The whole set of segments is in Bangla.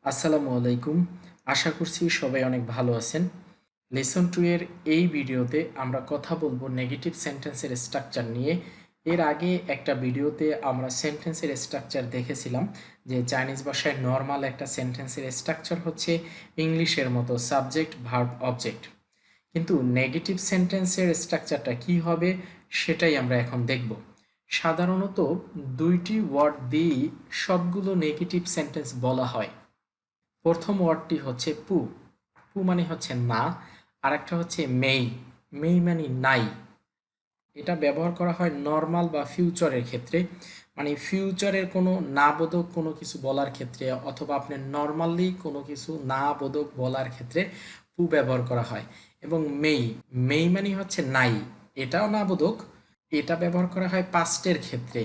আসসালামু আলাইকুম। আশা করছি সবাই অনেক ভালো আছেন। লেসন 2 এর এই ভিডিওতে আমরা কথা বলবো নেগেটিভ সেন্টেন্সের স্ট্রাকচার নিয়ে। এর আগে একটা ভিডিওতে আমরা সেন্টেন্সের স্ট্রাকচার দেখেছিলাম যে চাইনিজ ভাষায় নরমাল একটা সেন্টেন্সের স্ট্রাকচার হচ্ছে ইংলিশের মতো সাবজেক্ট, ভার্ব, অবজেক্ট। কিন্তু নেগেটিভ সেন্টেন্সের স্ট্রাকচারটা কি হবে সেটাই আমরা এখন দেখব। সাধারণত দুইটি ওয়ার্ড দিয়েই সবগুলো নেগেটিভ সেন্টেন্স বলা হয়। প্রথম ওয়ার্ডটি হচ্ছে পু। পু মানে হচ্ছে না। আরেকটা হচ্ছে মেই। মেই মানে নাই। এটা ব্যবহার করা হয় নর্মাল বা ফিউচারের ক্ষেত্রে, মানে ফিউচারের কোনো না বোধক কোনো কিছু বলার ক্ষেত্রে, অথবা আপনি নর্মালি কোনো কিছু না বোধক বলার ক্ষেত্রে পু ব্যবহার করা হয়। এবং মেই, মেই মানে হচ্ছে নাই, এটাও না বোধক। এটা ব্যবহার করা হয় পাস্টের ক্ষেত্রে,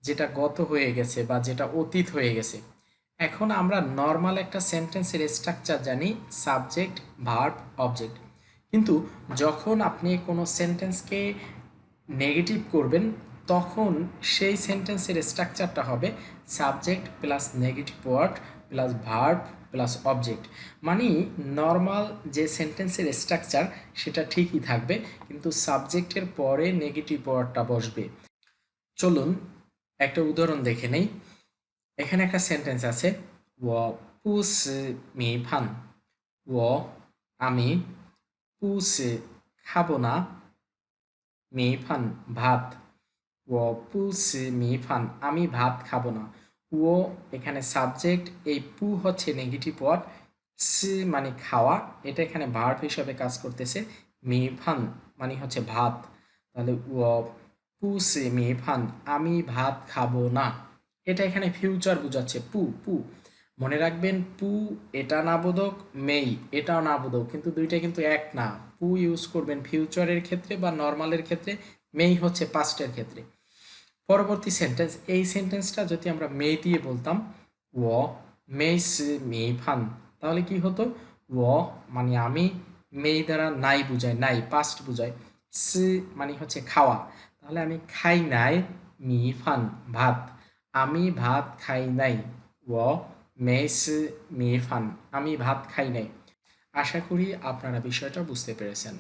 যেটা গত হয়ে গেছে বা যেটা অতীত হয়ে গেছে। এখন আমরা নর্মাল একটা সেন্টেন্সের স্ট্রাকচার জানি সাবজেক্ট, ভার্ব, অবজেক্ট। কিন্তু যখন আপনি কোনো সেন্টেন্সকে নেগেটিভ করবেন, তখন সেই সেন্টেন্সের স্ট্রাকচারটা হবে subject plus negative word plus verb plus object. মানে নর্মাল যে সেন্টেন্সের স্ট্রাকচার সেটা ঠিকই থাকবে, কিন্তু সাবজেক্টের পরে নেগেটিভ ওয়ার্ডটা বসবে। চলুন একটা উদাহরণ দেখে নেই। এখানে একটা সেন্টেন্স আছে, ও পুসি মি ফান। ও আমি, পুসি খাবো না, মি ফান ভাত। ও পুসি মি ফান আমি ভাত খাবো না। ও এখানে সাবজেক্ট, এই পু হচ্ছে নেগেটিভ ওয়ার্ড, সি মানে খাওয়া, এটা এখানে ভার্ব হিসাবে কাজ করতেছে। মি ফান মানে হচ্ছে ভাত। তাহলে ও পুসি মি ফান আমি ভাত খাবো না। এটা এখানে ফিউচার বোঝাচ্ছে। পু পু মনে রাখবেন, পু এটা না বোধক, মেই এটাও না বোধক, কিন্তু দুইটা কিন্তু এক না। পু ইউজ করবেন ফিউচারের ক্ষেত্রে বা নর্মালের ক্ষেত্রে, মেই হচ্ছে পাস্টের ক্ষেত্রে। পরবর্তী সেন্টেন্স, এই সেন্টেন্সটা যদি আমরা মে দিয়ে বলতাম, ও মে সি মি ফান, তাহলে কি হতো? ও মানে আমি, মেই দ্বারা নাই বুঝায়, নাই পাস্ট বুঝায়, সি মানে হচ্ছে খাওয়া, তাহলে আমি খাই নাই মি ফান ভাত, আমি ভাত খাই নাই। ও মে সি মি ফান আমি ভাত খাই নাই। আশা করি আপনারা বিষয়টা বুঝতে পেরেছেন।